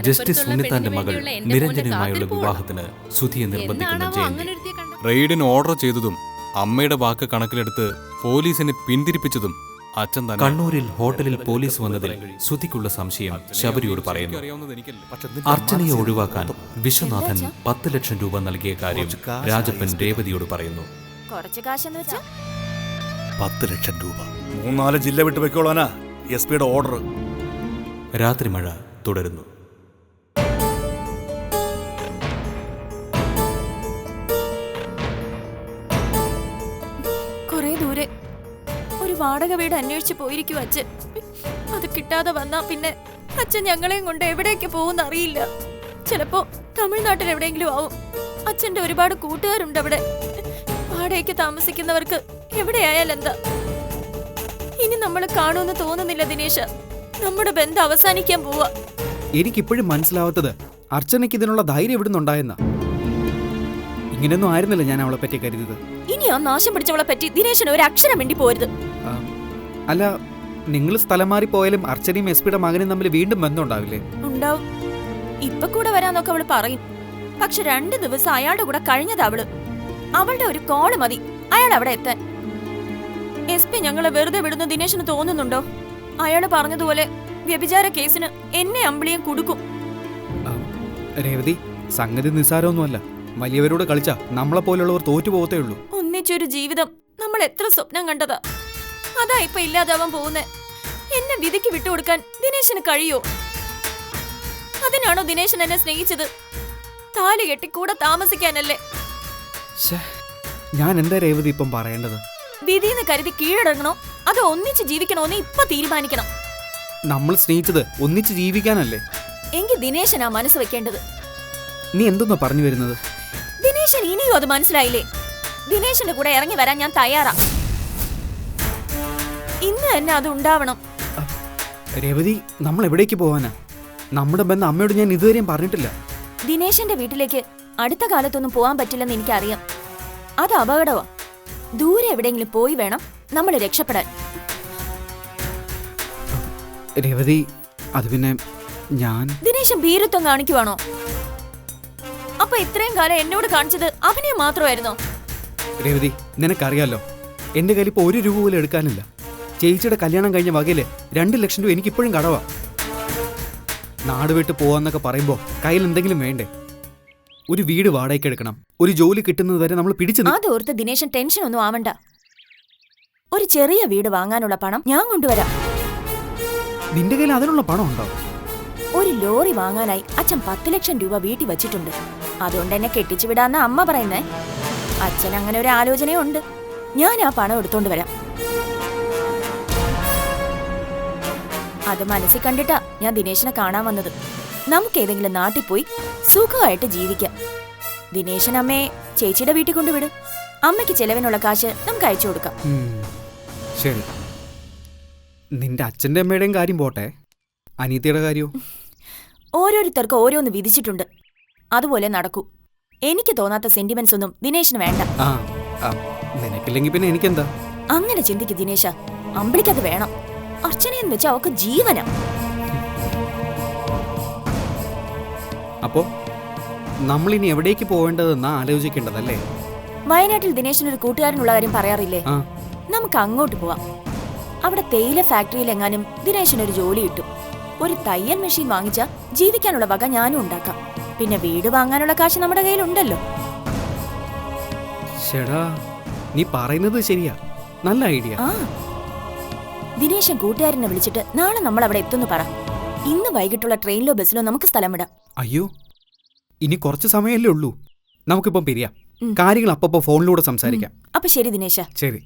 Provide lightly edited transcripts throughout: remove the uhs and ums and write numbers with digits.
Justice ഉണ്ണിത്താന്റെ മകൾ നിരഞ്ജനയുമായുള്ള വിവാഹത്തിന് സുധിയെ നിർബന്ധിക്കുന്ന Jayanti. റെയ്ഡിന് order ചെയ്തതും അമ്മയുടെ വാക്ക് കണക്കിലെടുത്ത് പോലീസിനെ പിന്തിരിപ്പിച്ചതും അച്ഛൻ തന്നെ. കണ്ണൂരിൽ ഹോട്ടലിൽ പോലീസ് വന്നതിൽ സുധിക്കുള്ള സംശയം ശബരിയോട് പറയുന്നു. അർച്ചനയെ ഒഴിവാക്കാൻ വിശ്വനാഥൻ 10 ലക്ഷം രൂപ നൽകിയ കാര്യം രാജപ്പൻ രേവതിയോട് പറയുന്നു. 10 ലക്ഷം രൂപ 3-4 ജില്ല വിട്ടു വെക്കോളാനാ SP ഓർഡർ. രാത്രി മഴ തുടരുന്നു. കുറെ ദൂരെ ഒരു വാടക വീട് അന്വേഷിച്ച് പോയിരിക്കും അച്ഛൻ. അത് കിട്ടാതെ വന്നാ പിന്നെ അച്ഛൻ ഞങ്ങളെയും കൊണ്ട് എവിടേക്ക് പോകുന്ന അറിയില്ല. ചിലപ്പോ തമിഴ്നാട്ടിൽ എവിടെയെങ്കിലും ആവും. അച്ഛന്റെ ഒരുപാട് കൂട്ടുകാരുണ്ട് അവിടെ. വാടകയ്ക്ക് താമസിക്കുന്നവർക്ക് എവിടെയായാൽ എന്താ? ഇനി നമ്മൾ കാണുമെന്ന് തോന്നുന്നില്ല ദിനേശ. നമ്മുടെ ബന്ധം അവസാനിക്കാൻ പോവാ. എനിക്കിപ്പോഴും മനസ്സിലാവാത്തത് അർച്ചനയ്ക്ക് ഇതിനുള്ള ധൈര്യം എവിടുന്നുണ്ടായെന്ന. ഇങ്ങനെയൊന്നും ആയിരുന്നില്ല ഞാൻ അവളെ പറ്റി കരുതിയത്. ഇനി ആ നാശം പിടിച്ചവളെ പറ്റി ദിനേശന് ഒരു അക്ഷരം വേണ്ടി പോരുത്. അല്ല, നിങ്ങൾ സ്ഥലം മാറി പോയാലും അർച്ചനയും SP മകനും തമ്മിൽ വീണ്ടും ബന്ധം ഉണ്ടാവില്ലേ? ഉണ്ടാവും. ഇപ്പൊ കൂടെ വരാന്നൊക്കെ അവള് പറയും. പക്ഷെ 2 ദിവസം അയാളുടെ കൂടെ കഴിഞ്ഞത് അവളുടെ ഒരു കോള് മതി അയാൾ അവിടെ എത്താൻ. SP ഞങ്ങളെ വെറുതെ വിടുന്ന ദിനേശന് തോന്നുന്നുണ്ടോ? അയാള് പറഞ്ഞതുപോലെ വ്യഭിചാര കേസിന് എന്നെ അമ്പിളിയും കൊടുക്കും. രേവതി, സംഗതി നിസ്സാരമൊന്നുമല്ല. വലിയവരോട് കളിച്ചാ നമ്മളെ പോലുള്ളവർ തോറ്റുപോകത്തേ ഉള്ളൂ. ഒന്നിച്ചൊരു ജീവിതം നമ്മൾ എത്ര സ്വപ്നം കണ്ടതാ. അതാ ഇപ്പൊ ഇല്ലാതാവാൻ പോകുന്നേ. എന്നെ വിധിക്ക് വിട്ടുകൊടുക്കാൻ ദിനേശന് കഴിയോ? അതിനാണോ ദിനേശൻ എന്നെ സ്നേഹിച്ചത്? താലി കെട്ടി കൂടെ താമസിക്കാനല്ലേ? ഞാൻ എന്താ രേവതി ഇപ്പം പറയേണ്ടത്? വിധിന്ന് കരുതി കീഴടങ്ങണോ അതോ ഒന്നിച്ച് ജീവിക്കണോന്ന് ഇപ്പൊ തീരുമാനിക്കണം. നമ്മൾ സ്നേഹിച്ചത് ഒന്നിച്ച് ജീവിക്കാനല്ലേ? എങ്കിൽ ദിനേശനാ മനസ്സ് വെക്കേണ്ടത്. നീ എന്തൊന്നാ പറഞ്ഞു വരുന്നത്? ദിനേശൻ ഇനിയും അത് മനസ്സിലായില്ലേ? ദിനേശന്റെ കൂടെ ഇറങ്ങി വരാൻ ഞാൻ തയ്യാറാ. ഇന്ന് തന്നെ അത് ഉണ്ടാവണം. രേവതി, നമ്മൾ എവിടേക്ക് പോവാനാ? നമ്മുടെ ബന്ധം അമ്മയോട് ഞാൻ ഇതുവരെയും പറഞ്ഞിട്ടില്ല. ദിനേശന്റെ വീട്ടിലേക്ക് അടുത്ത കാലത്തൊന്നും പോവാൻ പറ്റില്ലെന്ന് എനിക്കറിയാം. അത് അപകടമാ. ദൂരെ എവിടെയെങ്കിലും പോയി വേണം നമ്മൾ രക്ഷപ്പെടാൻ. രേവതി, അത് പിന്നെ ഞാൻ... ദിനേശൻ ഭീരുത്വം കാണിക്കുവാണോ? അപ്പൊ ഇത്രയും കാലം എന്നോട് കാണിച്ചത് അഭിനയം മാത്രമായിരുന്നോ? രേവതി, നിനക്കറിയാലോ, എന്റെ കയ്യിൽ ഇപ്പൊ 1 രൂപ പോലും എടുക്കാനില്ല. ചേച്ചിയുടെ കല്യാണം കഴിഞ്ഞ വകയില് 2 ലക്ഷം രൂപ എനിക്കിപ്പോഴും കടവാ. നാട് വിട്ട് പോവാന്നൊക്കെ പറയുമ്പോ കയ്യിൽ എന്തെങ്കിലും വേണ്ടേ? ഒരു വീട് വാടകയ്ക്ക് എടുക്കണം. ഒരു ജോലി കിട്ടുന്നത് വരെ നമ്മൾ പിടിച്ചു. അതോർത്ത് ദിനേശൻ ടെൻഷൻ ഒന്നും ആവണ്ട. ഒരു ചെറിയ വീട് വാങ്ങാനുള്ള പണം ഞാൻ കൊണ്ടുവരാം. നിന്റെ കയ്യിൽ അതിനുള്ള പണം ഉണ്ടോ? ഒരു ലോറി വാങ്ങാനായി അച്ഛൻ 10 ലക്ഷം രൂപ വീട്ടിൽ വെച്ചിട്ടുണ്ട്. അതുകൊണ്ട് എന്നെ കെട്ടിച്ചു വിടാന്ന അമ്മ പറയുന്നേ. അച്ഛൻ അങ്ങനെ ഒരു ആലോചനയുണ്ട്. ഞാൻ ആ പണം എടുത്തോണ്ട് വരാം. അത് മനസ്സിൽ കണ്ടിട്ടാ ഞാൻ ദിനേശനെ കാണാൻ വന്നത്. നമുക്ക് ഏതെങ്കിലും നാട്ടിൽ പോയി സുഖമായിട്ട് ജീവിക്കാം. ദിനേശൻ അമ്മയെ ചേച്ചിയുടെ വീട്ടിൽ കൊണ്ടുവിടും. അമ്മയ്ക്ക് ചെലവിനുള്ള കാശ് നമുക്ക് അയച്ചു കൊടുക്കാം. ശരി, നിന്റെ അച്ഛന്റെ അമ്മയുടെയും കാര്യം പോട്ടെ, അനീതിയുടെ കാര്യോ? ഓരോരുത്തർക്ക് ഓരോന്ന് വിധിച്ചിട്ടുണ്ട്. അതുപോലെ നടക്കൂ. എനിക്ക് തോന്നാത്ത സെന്റിമെന്റ്സ് ഒന്നും ദിനേശന് വേണ്ട. നിനക്കില്ലെങ്കിൽ പിന്നെ എനിക്കെന്താ? അങ്ങനെ ചിന്തിക്ക് ദിനേശ. അമ്പിളിക്കത് വേണം. അർച്ചനയെന്ന് വെച്ചാൽ അവക്ക് ജീവനാ. അപ്പോ നമ്മളിനി എവിടേക്ക് പോവേണ്ടതെന്നാ ആലോചിക്കേണ്ടതല്ലേ? വയനാട്ടിൽ ദിനേശനൊരു കൂട്ടുകാരനുള്ള കാര്യം പറയാറില്ലേ? നമുക്ക് അങ്ങോട്ട് പോവാം. അവിടെ തേയില ഫാക്ടറിയിൽ എങ്ങാനും ദിനേശനൊരു ജോലി കിട്ടും. ഒരു തയ്യൽ മെഷീൻ വാങ്ങിച്ചാ ജീവിക്കാനുള്ള വക ഞാനും ഉണ്ടാക്കാം. പിന്നെ വീട് വാങ്ങാനുള്ള കാശ് നമ്മുടെ കയ്യിലുണ്ടല്ലോ. ശടാ, നീ പറയുന്നത് ശരിയാ. നല്ല ഐഡിയ. ദിനേശൻ കൂട്ടുകാരനെ വിളിച്ചിട്ട് നാളെ നമ്മൾ അവിടെ എത്തുന്നു പറ. ഇന്ന് വൈകിട്ടുള്ള ട്രെയിനിലോ ബസ്സിലോ നമുക്ക് സ്ഥലം വിടാം. അയ്യോ, ഇനി കുറച്ച് സമയമല്ലേ ഉള്ളൂ. നമുക്കിപ്പം പിരിയാം. കാര്യങ്ങൾ അപ്പപ്പോ ഫോണിലൂടെ സംസാരിക്കാം. അപ്പൊ ശരി ദിനേശ. ശരി.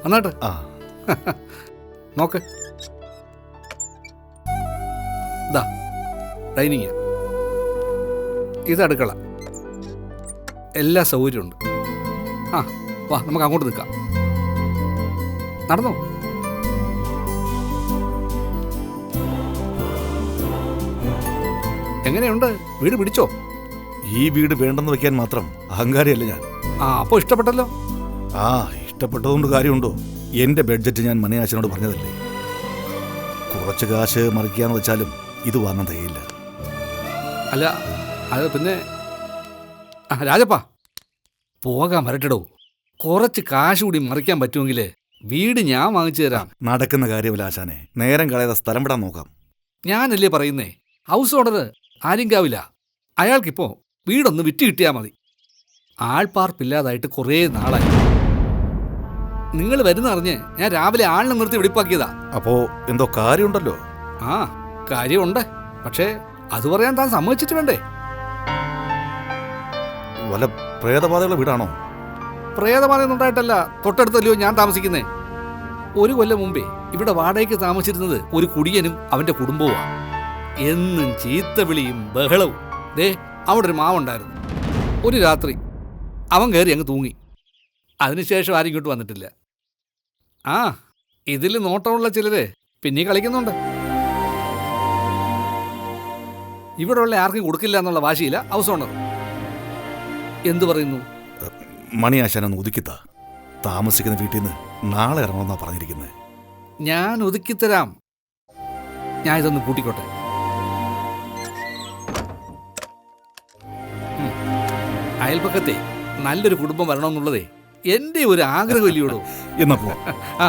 എന്നിട്ട് നോക്ക്, ഡൈനിങ്, ഇത് അടുക്കള, എല്ലാ സൗകര്യമുണ്ട്. വാ, നമുക്ക് അങ്ങോട്ട് നിൽക്കാം. നടന്നോ. എങ്ങനെയുണ്ട്? വീട് പിടിച്ചോ? ഈ വീട് വേണ്ടെന്ന് വെക്കാൻ മാത്രം അഹങ്കാരിയല്ല ഞാൻ. ആ അപ്പോൾ ഇഷ്ടപ്പെട്ടല്ലോ. ആ, ഇഷ്ടപ്പെട്ടതുകൊണ്ട് കാര്യമുണ്ടോ? എന്റെ ബഡ്ജറ്റ് ഞാൻ മണിയാച്ചനോട് പറഞ്ഞതല്ലേ. കുറച്ച് കാശ് മറിക്കാന്ന് വെച്ചാലും ഇത് വാങ്ങാൻ തികയില്ല. അല്ല അത് പിന്നെ രാജപ്പ പോകാൻ വരട്ടെടോ. കുറച്ച് കാശ് കൂടി മറിക്കാൻ പറ്റുമെങ്കിൽ വീട് ഞാൻ വാങ്ങിച്ചു തരാം. നടക്കുന്ന കാര്യമല്ല ആശാനെ, നേരം കളയാതെ സ്ഥലം വിടാൻ നോക്കാം. ഞാനല്ലേ പറയുന്നേ, ഹൗസ് ഓണർ ആര്യങ്കാവില്ല. അയാൾക്കിപ്പോ വീടൊന്ന് വിറ്റ് കിട്ടിയാൽ മതി. ആൾപ്പാർപ്പില്ലാതായിട്ട് കുറേ നാളായി. നിങ്ങൾ വരുന്നറിഞ്ഞ് ഞാൻ രാവിലെ ആളിനെ നിർത്തി വെടിപ്പാക്കിയതാ. അപ്പോ എന്തോ കാര്യമുണ്ടല്ലോ. ആ കാര്യമുണ്ട്, പക്ഷേ അത് പറയാൻ താൻ സമ്മതിച്ചിട്ട് വേണ്ടേ? വല്ല പ്രേതബാധയുള്ള വീടാണോ? പ്രേതബാധയൊന്നും ഉണ്ടായിട്ടല്ല, തൊട്ടടുത്തല്ലയോ ഞാൻ താമസിക്കുന്നേ. 1 കൊല്ലം മുമ്പേ ഇവിടെ വാടകയ്ക്ക് താമസിച്ചിരുന്നത് ഒരു കുടിയനും അവന്റെ കുടുംബവുമാണ്. എന്നും ചീത്തവിളിയും ബഹളവും. ദേ അവിടെ ഒരു മാവുണ്ടായിരുന്നു. ഒരു രാത്രി അവൻ കയറി അങ്ങ് തൂങ്ങി. അതിനുശേഷം ആരും ഇങ്ങോട്ട് വന്നിട്ടില്ല. ആ ഇതിൽ നോട്ടമുള്ള ചിലര് പിന്നെ കളിക്കുന്നുണ്ട്. ഇവിടെ ഉള്ള ആർക്കും കൊടുക്കില്ല എന്നുള്ള വാശിയില്ല ഹൗസ് ഓണർ. എന്തു പറയുന്നു? മണിയാശാനൊന്ന് ഒതുക്കിത്താ. താമസിക്കുന്ന വീട്ടിൽ നിന്ന് നാളെ ഇറങ്ങണമെന്നാ പറഞ്ഞിരിക്കുന്നത്. ഞാൻ ഒതുക്കിത്തരാം. ഞാൻ ഇതൊന്ന് കൂട്ടിക്കോട്ടെ. അയൽപക്കത്തെ നല്ലൊരു കുടുംബം വരണമെന്നുള്ളതേ എൻ്റെ ഒരു ആഗ്രഹമില്ലയോടോ. എന്നാ പോ. ആ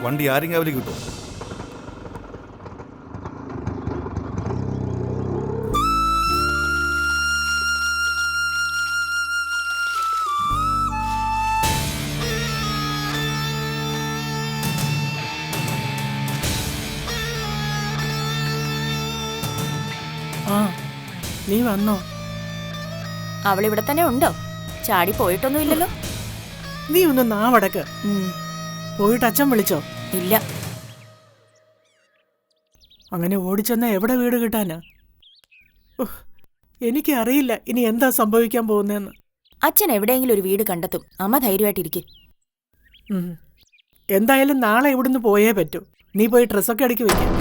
വണ്ടി ആര്യങ്കാവിലേക്ക് കിട്ടും. ആ നീ വന്നോ? അവളിവിടെ തന്നെ ഉണ്ടോ? ചാടി പോയിട്ടൊന്നുമില്ലല്ലോ. നീ ഒന്ന് നാവടക്ക്. പോയിട്ട് അച്ഛൻ വിളിച്ചോ? ഇല്ല. അങ്ങനെ ഓടിച്ചെന്നാ എവിടെ വീട് കിട്ടാനാ? എനിക്ക് അറിയില്ല ഇനി എന്താ സംഭവിക്കാൻ പോകുന്നതെന്ന്. അച്ഛൻ എവിടെയെങ്കിലും ഒരു വീട് കണ്ടെത്തും. അമ്മ ധൈര്യമായിട്ടിരിക്കും. എന്തായാലും നാളെ ഇവിടുന്ന് പോയേ പറ്റൂ. നീ പോയി ഡ്രസ്സൊക്കെ അടുക്കി വെക്കാം.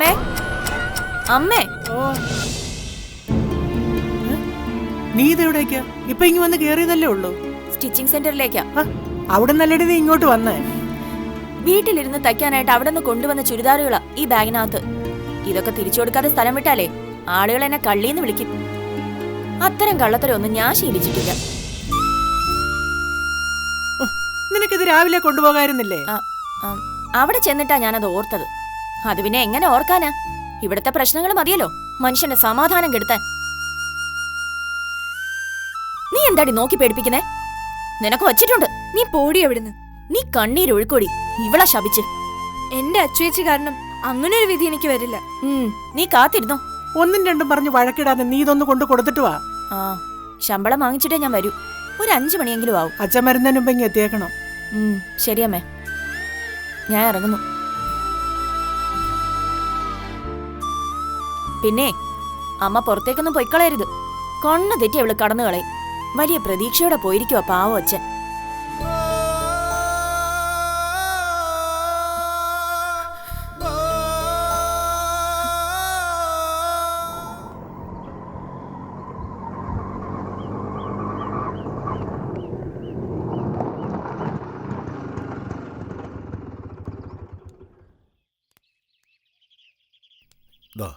അമ്മേ അമ്മേ ഓ നീ ഇതെവിടേക്കാ? ഇപ്പൊ ഇങ്ങ് വന്ന് കേറിയതല്ലേ ഉള്ളൂ. സ്റ്റിച്ചിങ് സെന്ററിലേക്കാ. അവിടെ നല്ലടി നീ ഇങ്ങോട്ട് വന്നേ. വീട്ടിലിരുന്ന് തയ്ക്കാനായിട്ട് അവിടെ നിന്ന് കൊണ്ടുവന്ന ചുരിദാറുകളാ ഈ ബാഗിനകത്ത്. ഇതൊക്കെ തിരിച്ചു കൊടുക്കാതെ സ്ഥലം വിട്ടാലേ ആളുകൾ എന്നെ കള്ളീന്ന് വിളിക്കും. അത്തരം കള്ളത്തരൊന്നും ഞാൻ ശീലിച്ചിട്ടില്ല. നിനക്കിത് രാവിലെ കൊണ്ടുപോകായിരുന്നില്ലേ? അവിടെ ചെന്നിട്ടാ ഞാനത് ഓർത്തത്. അത് പിന്നെ എങ്ങനെ ഓർക്കാനാ? ഇവിടുത്തെ പ്രശ്നങ്ങൾ മതിയല്ലോ മനുഷ്യന്റെ സമാധാനം കെടുത്താൻ. നീ എന്താടി നോക്കി പേടിപ്പിക്കുന്നേ? നിനക്ക് വച്ചിട്ടുണ്ട്. നീ പോടി എവിടുന്ന്. നീ കണ്ണീരൊഴുക്കൊടി ഇവളെ ശപിച്ച്. എന്റെ അച്ചുവേച്ചി കാരണം അങ്ങനെ ഒരു വിധി എനിക്ക് വരില്ല. നീ കാത്തിരുന്നോ. ഒന്നും രണ്ടും പറഞ്ഞ് വഴക്കിടാതെ നീ ഇതൊന്ന് കൊണ്ട് കൊടുത്തിട്ട് വാ. ശമ്പളം വാങ്ങിച്ചിട്ടേ ഞാൻ വരൂ. ഒരു 5 മണിയെങ്കിലും ആവും. അച്ഛൻ മരുന്നതിന് മുമ്പ് ഇങ്ങ് എത്തിയേക്കണം. ശരിയമ്മേ, ഞാൻ ഇറങ്ങുന്നു. പിന്നെ അമ്മ പുറത്തേക്കൊന്നും പൊയ്ക്കളയരുത്. കണ്ണു തെറ്റി അവള് കടന്നു കളയും. വലിയ പ്രതീക്ഷയോടെ പോയിരിക്കുവാ പാവം അച്ഛൻ. വാ.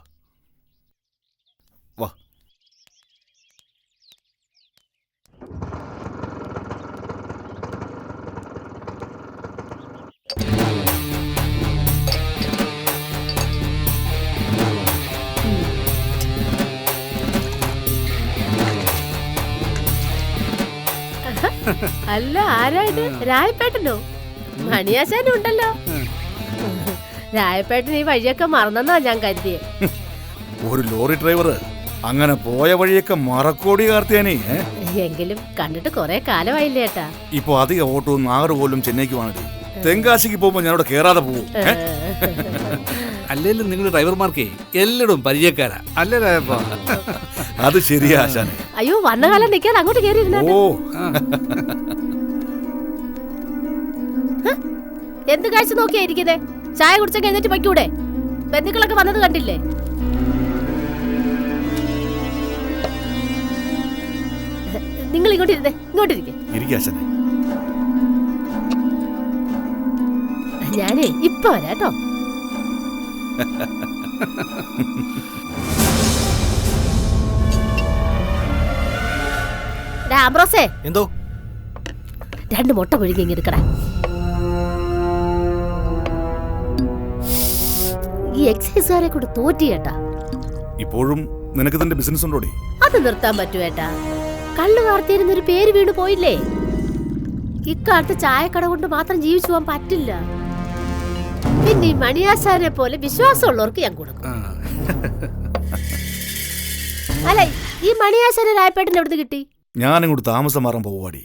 അല്ല, ആരായത്? രായപ്പേട്ടനോ? മണിയാശാനും ഉണ്ടല്ലോ. രായപ്പേട്ടൻ ഈ വഴിയൊക്കെ മറന്നെന്നാ ഞാൻ കരുതിയേ. ഒരു ലോറി ഡ്രൈവർ അങ്ങനെ പോയ വഴിയൊക്കെ മറക്കോടി കാർത്തിയാനേ. എങ്കിലും കണ്ടിട്ട് കൊറേ കാലമായില്ലേ ഏട്ടാ. ഇപ്പൊ അധിക ഓട്ടവും 6 പോലും ചെന്നൈക്ക് വേണേ. തെങ്കാശിക്ക് പോകുമ്പോ ഞാനവിടെ കേറാതെ പോകും. അല്ലെങ്കിലും നിങ്ങൾ ഡ്രൈവർമാർക്കേ എല്ലായിടും പരിചയക്കാരാ അല്ലേ രായപ്പ? അത് ശരിയാ ആശാനെ. അയ്യോ, വന്ന കാലം നിൽക്കാൻ അങ്ങോട്ട് കയറിയിരുന്ന. ഓ, എന്ത് കാഴ്ച നോക്കിയാ ഇരിക്കുന്നേ? ചായ കുടിച്ചൊക്കെ എന്നിട്ട് പറ്റൂടെ? ബന്ധുക്കളൊക്കെ വന്നത് കണ്ടില്ലേ? നിങ്ങൾ ഇങ്ങോട്ടിരുന്നേ, ഇങ്ങോട്ടിരിക്കേ. ഞാനേ ഇപ്പൊ വരാട്ടോ. ആംബ്രോസേ, എന്തോ 2 മുട്ട പുഴുങ്ങി ഇങ്ങെടുക്കടാ. ഈ എക്സൈസുകാരെ കൂടെ തോറ്റി കേട്ടാ. ഇപ്പോഴും നിനക്ക് തന്റെ ബിസിനസ് ഉണ്ടോടി? അത് നിർത്താൻ പറ്റുവേട്ടാ. കള്ളു വാർത്തയിരുന്നൊരു പേര് വീണ് പോയില്ലേ? ഇക്കാലത്ത് ചായക്കട കൊണ്ട് മാത്രം ജീവിച്ചു പോകാൻ പറ്റില്ല. പിന്നെ ഈ മണിയാശാനെ പോലെ വിശ്വാസമുള്ളവർക്ക് ഞാൻ കൊടുക്കും. അല്ല, ഈ മണിയാശാനെ രായപ്പേട്ടൻ എവിടുന്ന് കിട്ടി? ഞാനിങ്ങോട്ട് താമസം മാറാൻ പോവാടി.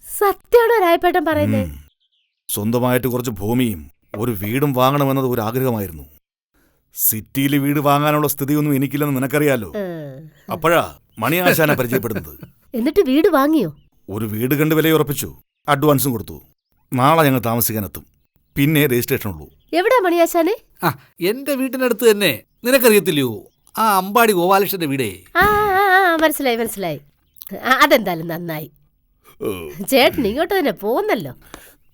സത്യമാണോ രായപ്പേട്ടൻ പറയുന്നേ? സ്വന്തമായിട്ട് കുറച്ച് ഭൂമിയും ഒരു വീടും വാങ്ങണമെന്നത് ഒരു ആഗ്രഹമായിരുന്നു. സിറ്റിയിൽ വീട് വാങ്ങാനുള്ള സ്ഥിതിയൊന്നും എനിക്കില്ലെന്ന് നിനക്കറിയാലോ. അപ്പോഴാ മണിയാശാനെ പരിചയപ്പെടുന്നത്. എന്നിട്ട് വീട് വാങ്ങിയോ? ഒരു വീട് കണ്ട് വിലയുറപ്പിച്ചു, അഡ്വാൻസും കൊടുത്തു. നാളെ ഞങ്ങൾ താമസിക്കാനെത്തും. പിന്നെ രജിസ്ട്രേഷൻ ഉള്ളൂ. എവിടാ മണിയാശാനെ? എന്റെ വീട്ടിനടുത്ത് തന്നെ. നിനക്കറിയത്തില്ലയോ ആ അമ്പാടി ഗോപാലകൃഷ്ണന്റെ വീടേ? മനസ്സിലായി മനസ്സിലായി. അതെന്തായാലും നന്നായി. ചേട്ടൻ ഇങ്ങോട്ട് തന്നെ പോന്നല്ലോ.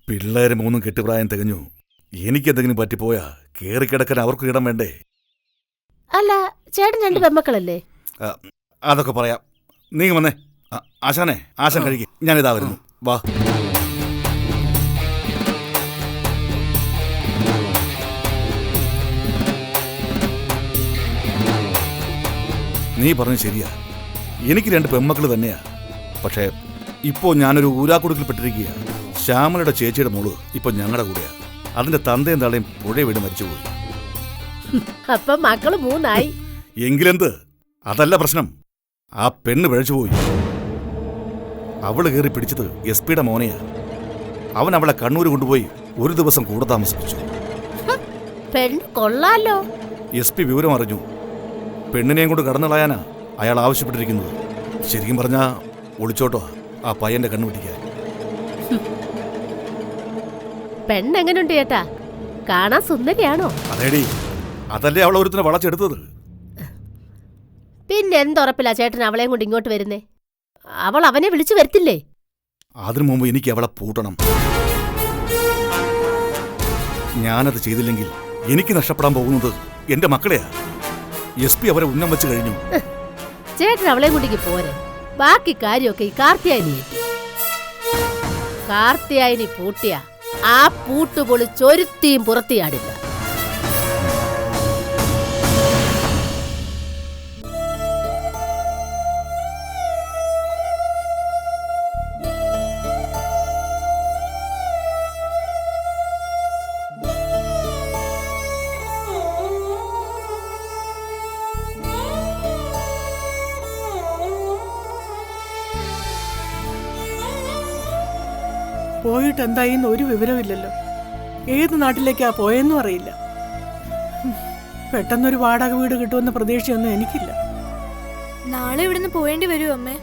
പിള്ളേര് 3 കെട്ടുപ്രായം തികഞ്ഞു. എനിക്കെന്തെങ്കിലും പറ്റിപ്പോയാ കേറിക്കിടക്കാൻ അവർക്ക് ഇടം വേണ്ടേ? അല്ല, ചേട്ടൻ 2 പെമ്മക്കളല്ലേ? അതൊക്കെ പറയാം. നീ വന്നേ. ആശാനെ, ആശാൻ കഴിക്കും. ഞാനിതാ വരുന്നു. വാ. നീ പറഞ്ഞ ശരിയാ. എനിക്ക് 2 പെമ്മക്കൾ തന്നെയാ. പക്ഷേ ഇപ്പോ ഞാനൊരു ഊരാക്കുടുക്കിൽപ്പെട്ടിരിക്കുക. ശ്യാമലയുടെ ചേച്ചിയുടെ മോള് ഇപ്പൊ ഞങ്ങളുടെ കൂടെയാ. അതിന്റെ തന്തയും തള്ളയും പുഴ വീട് മരിച്ചുപോയി. അപ്പൊ മക്കള് 3 ആയി. എങ്കിലെന്ത്? അതല്ല പ്രശ്നം. ആ പെണ്ണ് പിഴച്ചുപോയി. അവള് കയറി പിടിച്ചത് SP-യുടെ മോനെയാ. അവൻ അവളെ കണ്ണൂര് കൊണ്ടുപോയി 1 ദിവസം കൂടെ താമസിപ്പിച്ചു. പെണ്ണ് കൊള്ളാലോ. SP വിവരം അറിഞ്ഞു. പെണ്ണിനെയും കൊണ്ട് കടന്നുകളയാനാ അയാൾ ആവശ്യപ്പെട്ടിരിക്കുന്നത്. ശരിക്കും പറഞ്ഞാ ഒളിച്ചോട്ടോ ആ പയ്യന്റെ കണ്ണു പിടിക്കാൻ. പെണ്ണെങ്ങനുണ്ട് ചേട്ടാ? കാണാൻ സുന്ദരിയാണോ? അതേടി, അതല്ലേ അവളെ ഒരുത്തിനെ വളച്ചെടുത്തത്. പിന്നെ എന്തുറപ്പില്ല ചേട്ടൻ അവളെയും കൊണ്ട് ഇങ്ങോട്ട് വരുന്നേ? അവൾ അവനെ വിളിച്ചു വരുത്തില്ലേ? അതിനു മുമ്പ് എനിക്ക് അവളെ പൂട്ടണം. ഞാനത് ചെയ്തില്ലെങ്കിൽ എനിക്ക് നഷ്ടപ്പെടാൻ പോകുന്നത് എന്റെ മക്കളെയാ. SP അവരെ ഉന്നം വെച്ച് കഴിഞ്ഞു. ചേട്ടൻ അവളെയും കൊണ്ടിക്ക് പോരെ. ബാക്കി കാര്യമൊക്കെ ഈ കാർത്തിയായനി. കാർത്തിയായനി പൂട്ടിയ ആ പൂട്ടുപൊളി ചൊരുത്തിയും പുറത്തിയാടില്ല. പോയിട്ട് എന്തായിന്ന് ഒരു വിവരമില്ലല്ലോ. ഏത് നാട്ടിലേക്കാ പോയെന്നും അറിയില്ല. പെട്ടെന്നൊരു വാടക വീട് കിട്ടുമെന്ന പ്രതീക്ഷയൊന്നും എനിക്കില്ല. നാളെ ഇവിടുന്ന് പോയേണ്ടി വരുമോ അമ്മേ?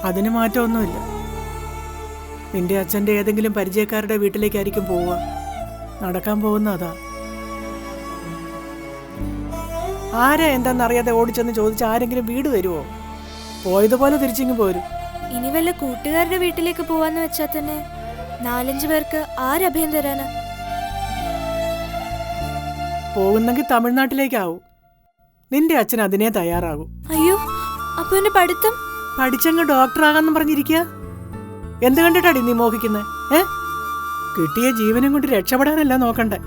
അതിന് മാറ്റമൊന്നുമില്ല. നിന്റെ അച്ഛൻ്റെ ഏതെങ്കിലും പരിചയക്കാരുടെ വീട്ടിലേക്കായിരിക്കും പോവുക. നടക്കാൻ പോകുന്ന അതാ. ആരാ എന്താണെന്നറിയാതെ ഓടിച്ചെന്ന് ചോദിച്ച ആരെങ്കിലും വീട് തരുമോ? പോയതുപോലെ തിരിച്ചിങ്ങ് പോരും. ഇനി വല്ല കൂട്ടുകാരുടെ വീട്ടിലേക്ക് പോവാന്ന് വെച്ചാ തന്നെ 4-5 പേർക്ക് ആരഭയം തരാനാ? പോകുന്നെങ്കിൽ തമിഴ്നാട്ടിലേക്കാവും. നിന്റെ അച്ഛൻ അതിനെ തയ്യാറാകും. അയ്യോ, അപ്പൊ എന്റെ പഠിത്തം? പഠിച്ചങ്ങ് ഡോക്ടറാകാന്ന് പറഞ്ഞിരിക്കുക. എന്ത് കണ്ടിട്ടാടി നീ മോഹിക്കുന്നേ? കിട്ടിയ ജീവനും കൊണ്ട് രക്ഷപ്പെടാനല്ല നോക്കണ്ടേ.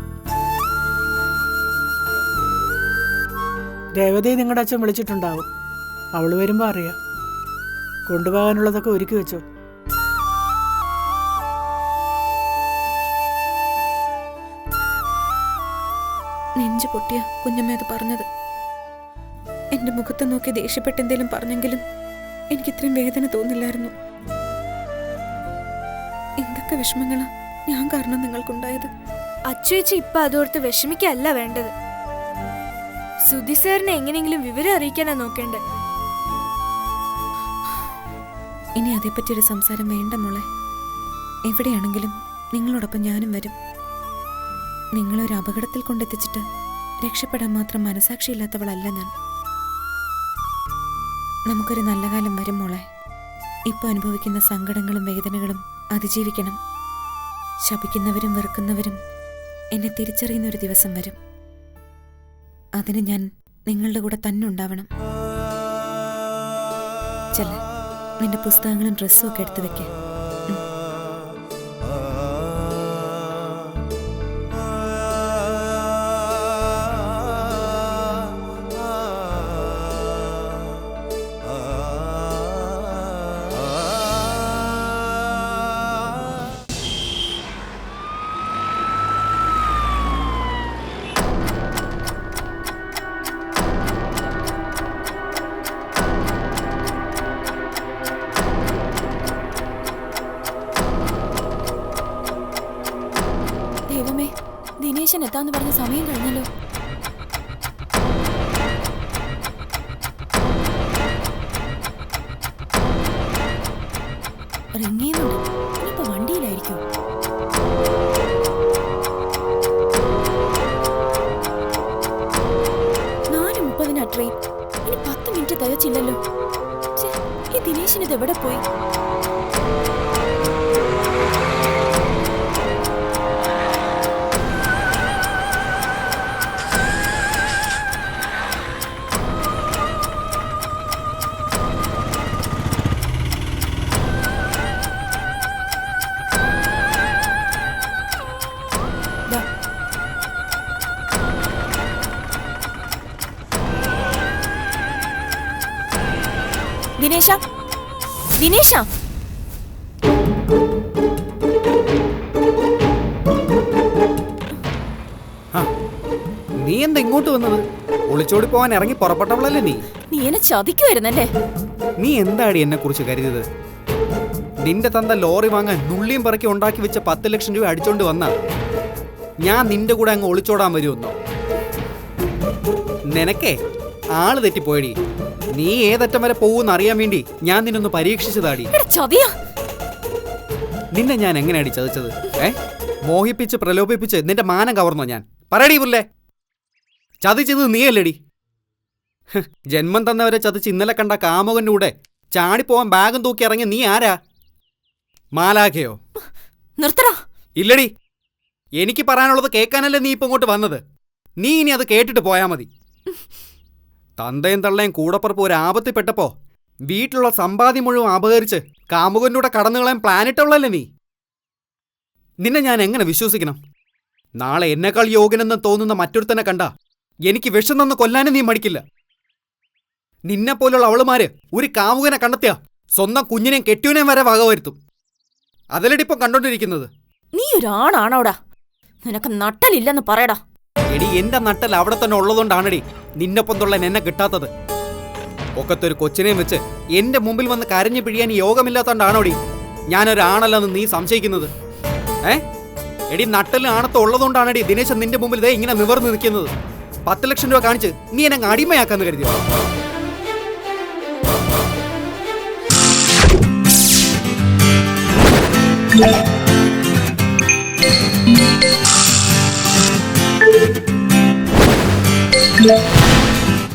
രേവതിയെ നിങ്ങളുടെ അച്ഛൻ വിളിച്ചിട്ടുണ്ടാവും. അവള് വരുമ്പോ അറിയാം. കൊണ്ടുപോകാനുള്ളതൊക്കെ ഒരുക്കി വെച്ചോ. നെഞ്ചു പൊട്ടിയ കുഞ്ഞമ്മ അത് പറഞ്ഞത്. എന്റെ മുഖത്ത് നോക്കി ദേഷ്യപ്പെട്ട് എന്തെങ്കിലും പറഞ്ഞെങ്കിലും എനിക്ക് ഇത്രയും വേദന തോന്നില്ലായിരുന്നു. എന്തൊക്കെ വിഷമങ്ങളാ ഞാൻ കാരണം നിങ്ങൾക്കുണ്ടായത്. അച്ചുവെച്ച് ഇപ്പൊ അതോർത്ത് വിഷമിക്കല്ല വേണ്ടത്. സുധി സാറിനെ എങ്ങനെയെങ്കിലും വിവരം അറിയിക്കാനാ നോക്കേണ്ടത്. ഇനി അതേപ്പറ്റിയൊരു സംസാരം വേണ്ട മോളെ. എവിടെയാണെങ്കിലും നിങ്ങളോടൊപ്പം ഞാനും വരും. നിങ്ങളൊരു അപകടത്തിൽ കൊണ്ടെത്തിച്ചിട്ട് രക്ഷപ്പെടാൻ മാത്രം മനസാക്ഷിയില്ലാത്തവളല്ല ഞാൻ. നമുക്കൊരു നല്ല കാലം വരും മോളെ. ഇപ്പോൾ അനുഭവിക്കുന്ന സങ്കടങ്ങളും വേദനകളും അതിജീവിക്കണം. ശപിക്കുന്നവരും വെറുക്കുന്നവരും എന്നെ തിരിച്ചറിയുന്ന ഒരു ദിവസം വരും. അതിന് ഞാൻ നിങ്ങളുടെ കൂടെ തന്നെ ഉണ്ടാവണം. ചെല്ല, നിന്റെ പുസ്തകങ്ങളും ഡ്രസ്സും ഒക്കെ എടുത്തു വെക്കേ. ദൈവമേ, ദിനേശൻ എത്താന്ന് പറഞ്ഞ സമയം കഴിഞ്ഞല്ലോ. റിങ് ചെയ്യുന്നുണ്ട്. ഇനിയിപ്പോ വണ്ടിയിലായിരിക്കും. 4:30 ട്രെയിൻ. ഇനി 10 മിനിറ്റ് തികച്ചില്ലല്ലോ. ഈ ദിനേശൻ ഇത് എവിടെ പോയി? ദിനേശ, ദിനേശ, നീ എന്താ ഇങ്ങോട്ട് വന്നത്? ഒളിച്ചോടി പോവാൻ ഇറങ്ങി പുറപ്പെട്ടവളല്ലേ നീ? നീ എന്നെ ചതിക്കുവായിരുന്നല്ലേ? നീ എന്താടി എന്നെ കുറിച്ച് കരുതിയത്? നിന്റെ തന്ത ലോറി വാങ്ങാൻ നുള്ളിയും പറക്കി ഉണ്ടാക്കി വെച്ച 10 ലക്ഷം രൂപ അടിച്ചോണ്ട് വന്ന ഞാൻ നിന്റെ കൂടെ അങ്ങ് ഒളിച്ചോടാൻ വരുമെന്നോ? നിനക്കേ ആള് തെറ്റിപ്പോയടി. നീ ഏതറ്റം വരെ പോകുമെന്ന് അറിയാൻ വേണ്ടി ഞാൻ നിന്നൊന്ന് പരീക്ഷിച്ചതാടി. നിന്നെ ഞാൻ എങ്ങനെയാടി ചതിച്ചത്? മോഹിപ്പിച്ച് പ്രലോഭിപ്പിച്ച് നിന്റെ മാനം കവർന്നോ ഞാൻ? പറയടി പുല്ലേ. ചതിച്ചത് നീയല്ലേടി? ജന്മം തന്നവരെ ചതിച്ച് ഇന്നലെ കണ്ട കാമുകന്റെ കൂടെ ചാടിപ്പോവാൻ ബാഗും തൂക്കി ഇറങ്ങി നീ ആരാ? മാലാഖയോ? നിർത്തടാ. ഇല്ലടി, എനിക്ക് പറയാനുള്ളത് കേൾക്കാനല്ലേ നീ ഇപ്പൊ ഇങ്ങോട്ട് വന്നത്. നീ ഇനി അത് കേട്ടിട്ട് പോയാ മതി. തന്തയും തള്ളയും കൂടപ്പുറപ്പ് ഒരു ആപത്തിൽപ്പെട്ടപ്പോ വീട്ടിലുള്ള സമ്പാദ്യം മുഴുവൻ അപഹരിച്ച് കാമുകന്റെ കൂടെ കടന്നുകളയാൻ പ്ലാനിട്ടുള്ളല്ലേ നീ? നിന്നെ ഞാൻ എങ്ങനെ വിശ്വസിക്കണം? നാളെ എന്നെക്കാൾ യോഗ്യനെന്ന് തോന്നുന്ന മറ്റൊരുത്തനെ കണ്ട എനിക്ക് വിഷം തന്ന് കൊല്ലാനും നീ മടിക്കില്ല. നിന്നെപ്പോലുള്ള അവളുമാര് ഒരു കാമുകനെ കണ്ടെത്തിയ സ്വന്തം കുഞ്ഞിനെയും കെട്ടിയനെയും വരെ വകവരുത്തും. അതിലടിപ്പം കണ്ടോണ്ടിരിക്കുന്നത്. നീ ഒരാണാണോടാ? നിനക്ക് നട്ടലില്ലെന്ന് പറയടാ. എടി, എന്റെ നട്ടൽ അവിടെ തന്നെ ഉള്ളതുകൊണ്ടാണടി നിന്നൊപ്പം തൊള്ളൻ എന്നെ കിട്ടാത്തത്. ഒക്കത്തൊരു കൊച്ചിനെയും വെച്ച് എന്റെ മുമ്പിൽ വന്ന് കരഞ്ഞു പിഴിയാൻ യോഗമില്ലാത്തോണ്ടാണോടി ഞാനൊരാണല്ലെന്ന് നീ സംശയിക്കുന്നത്? എടി, നട്ടലിന് ആണത്തം ഉള്ളതുകൊണ്ടാണടി ദിനേശൻ നിന്റെ മുമ്പിൽ ഇതേ ഇങ്ങനെ നിവർന്ന് നിൽക്കുന്നത്. 10 ലക്ഷം രൂപ കാണിച്ച് നീ എന്നെ അടിമയാക്കാന്ന് കരുതിയോ?